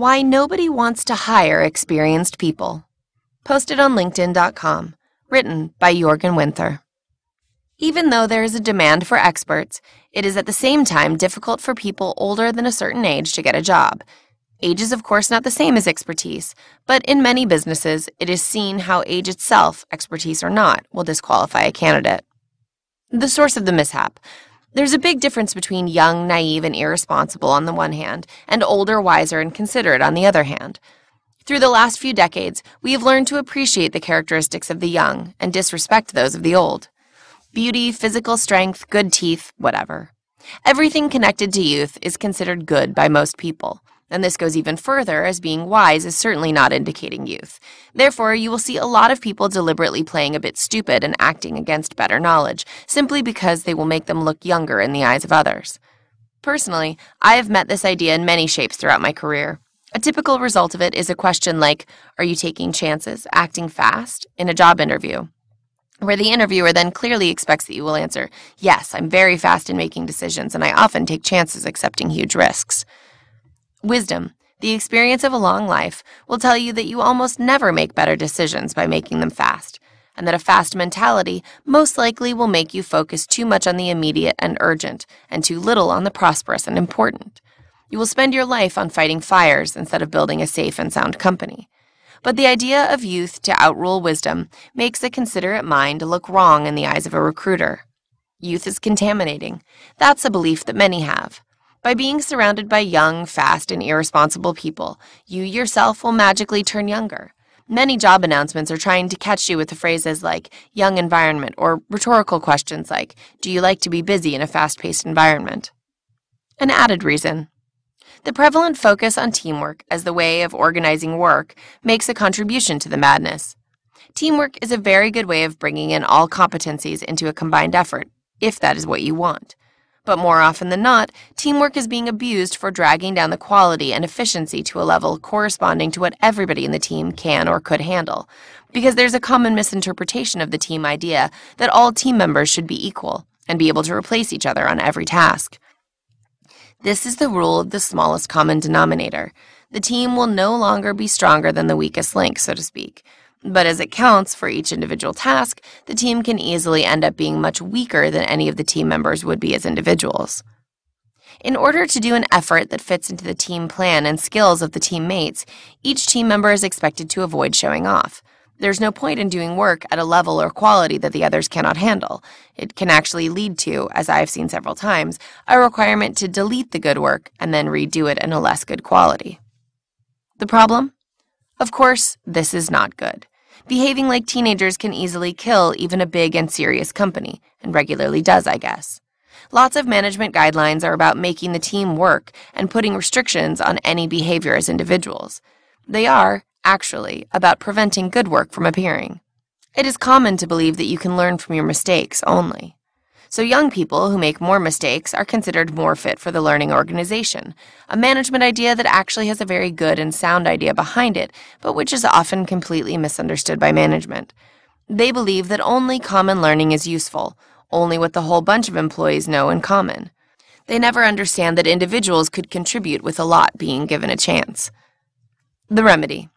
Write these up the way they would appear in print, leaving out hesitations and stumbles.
Why nobody wants to hire experienced people. Posted on LinkedIn.com. Written by Jorgen Winther. Even though there is a demand for experts, it is at the same time difficult for people older than a certain age to get a job. Age is of course not the same as expertise, but in many businesses, it is seen how age itself, expertise or not, will disqualify a candidate. The source of the mishap. There's a big difference between young, naive, and irresponsible on the one hand, and older, wiser, and considerate on the other hand. Through the last few decades, we have learned to appreciate the characteristics of the young and disrespect those of the old. Beauty, physical strength, good teeth, whatever. Everything connected to youth is considered good by most people. And this goes even further, as being wise is certainly not indicating youth. Therefore, you will see a lot of people deliberately playing a bit stupid and acting against better knowledge, simply because they will make them look younger in the eyes of others. Personally, I have met this idea in many shapes throughout my career. A typical result of it is a question like, are you taking chances, acting fast, in a job interview? Where the interviewer then clearly expects that you will answer, yes, I'm very fast in making decisions, and I often take chances accepting huge risks. Wisdom, the experience of a long life, will tell you that you almost never make better decisions by making them fast, and that a fast mentality most likely will make you focus too much on the immediate and urgent, and too little on the prosperous and important. You will spend your life on fighting fires instead of building a safe and sound company. But the idea of youth to outrule wisdom makes a considerate mind look wrong in the eyes of a recruiter. Youth is contaminating. That's a belief that many have. By being surrounded by young, fast, and irresponsible people, you yourself will magically turn younger. Many job announcements are trying to catch you with the phrases like young environment or rhetorical questions like, do you like to be busy in a fast-paced environment? An added reason. The prevalent focus on teamwork as the way of organizing work makes a contribution to the madness. Teamwork is a very good way of bringing in all competencies into a combined effort, if that is what you want. But more often than not, teamwork is being abused for dragging down the quality and efficiency to a level corresponding to what everybody in the team can or could handle, because there's a common misinterpretation of the team idea that all team members should be equal and be able to replace each other on every task. This is the rule of the smallest common denominator. The team will no longer be stronger than the weakest link, so to speak. But as it counts for each individual task, the team can easily end up being much weaker than any of the team members would be as individuals. In order to do an effort that fits into the team plan and skills of the teammates, each team member is expected to avoid showing off. There's no point in doing work at a level or quality that the others cannot handle. It can actually lead to, as I have seen several times, a requirement to delete the good work and then redo it in a less good quality. The problem? Of course, this is not good. Behaving like teenagers can easily kill even a big and serious company, and regularly does, I guess. Lots of management guidelines are about making the team work and putting restrictions on any behavior as individuals. They are, actually, about preventing good work from appearing. It is common to believe that you can learn from your mistakes only. So young people who make more mistakes are considered more fit for the learning organization, a management idea that actually has a very good and sound idea behind it, but which is often completely misunderstood by management. They believe that only common learning is useful, only what the whole bunch of employees know in common. They never understand that individuals could contribute with a lot being given a chance. The remedy.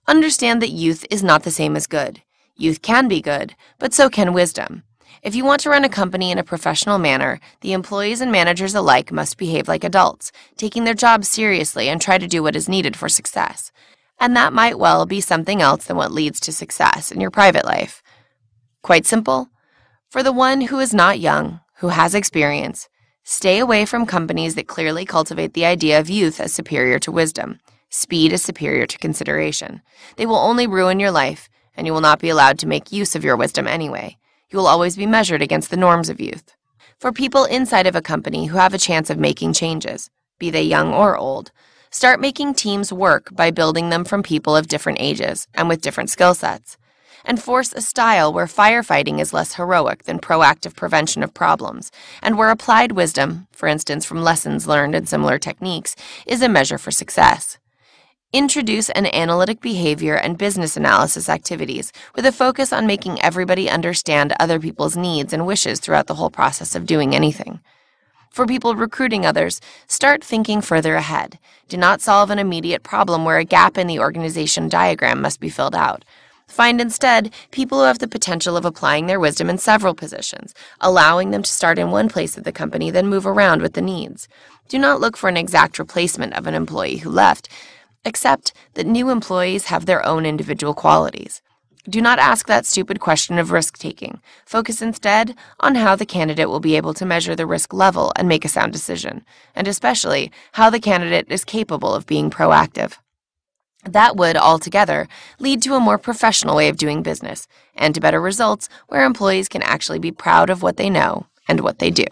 Understand that youth is not the same as good. Youth can be good, but so can wisdom. If you want to run a company in a professional manner, the employees and managers alike must behave like adults, taking their jobs seriously and try to do what is needed for success. And that might well be something else than what leads to success in your private life. Quite simple. For the one who is not young, who has experience, stay away from companies that clearly cultivate the idea of youth as superior to wisdom. Speed is superior to consideration. They will only ruin your life, and you will not be allowed to make use of your wisdom anyway. You will always be measured against the norms of youth. For people inside of a company who have a chance of making changes, be they young or old, start making teams work by building them from people of different ages and with different skill sets, and force a style where firefighting is less heroic than proactive prevention of problems, and where applied wisdom, for instance from lessons learned in similar techniques, is a measure for success. Introduce an analytic behavior and business analysis activities with a focus on making everybody understand other people's needs and wishes throughout the whole process of doing anything. For people recruiting others, start thinking further ahead. Do not solve an immediate problem where a gap in the organization diagram must be filled out. Find instead people who have the potential of applying their wisdom in several positions, allowing them to start in one place at the company, then move around with the needs. Do not look for an exact replacement of an employee who left. Accept that new employees have their own individual qualities. Do not ask that stupid question of risk-taking. Focus instead on how the candidate will be able to measure the risk level and make a sound decision, and especially how the candidate is capable of being proactive. That would, altogether, lead to a more professional way of doing business and to better results where employees can actually be proud of what they know and what they do.